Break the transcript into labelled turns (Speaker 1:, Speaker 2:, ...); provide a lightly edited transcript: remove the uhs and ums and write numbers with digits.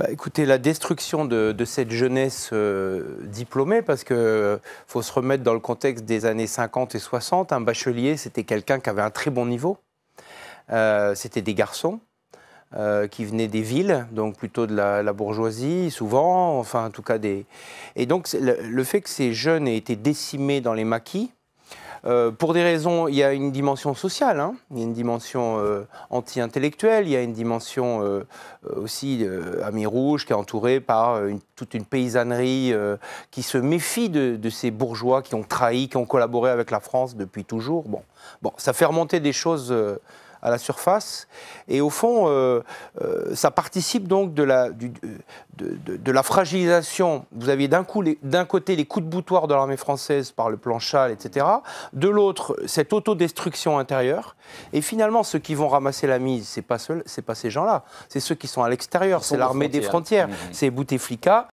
Speaker 1: Écoutez, la destruction de cette jeunesse diplômée, parce qu'il faut se remettre dans le contexte des années 50 et 60, un bachelier, c'était quelqu'un qui avait un très bon niveau. C'était des garçons qui venaient des villes, donc plutôt de la bourgeoisie, souvent, enfin en tout cas des... Et donc le fait que ces jeunes aient été décimés dans les maquis, pour des raisons, il y a une dimension sociale, hein, il y a une dimension anti-intellectuelle, il y a une dimension aussi à Mirouge qui est entourée par toute une paysannerie qui se méfie de ces bourgeois qui ont trahi, qui ont collaboré avec la France depuis toujours. Bon, ça fait remonter des choses à la surface. Et au fond, ça participe donc de la fragilisation. Vous aviez d'un côté les coups de boutoir de l'armée française par le plan Châle, etc. De l'autre, cette autodestruction intérieure. Et finalement, ceux qui vont ramasser la mise, c'est pas ces gens-là. C'est ceux qui sont à l'extérieur. C'est l'armée des frontières. C'est Bouteflika.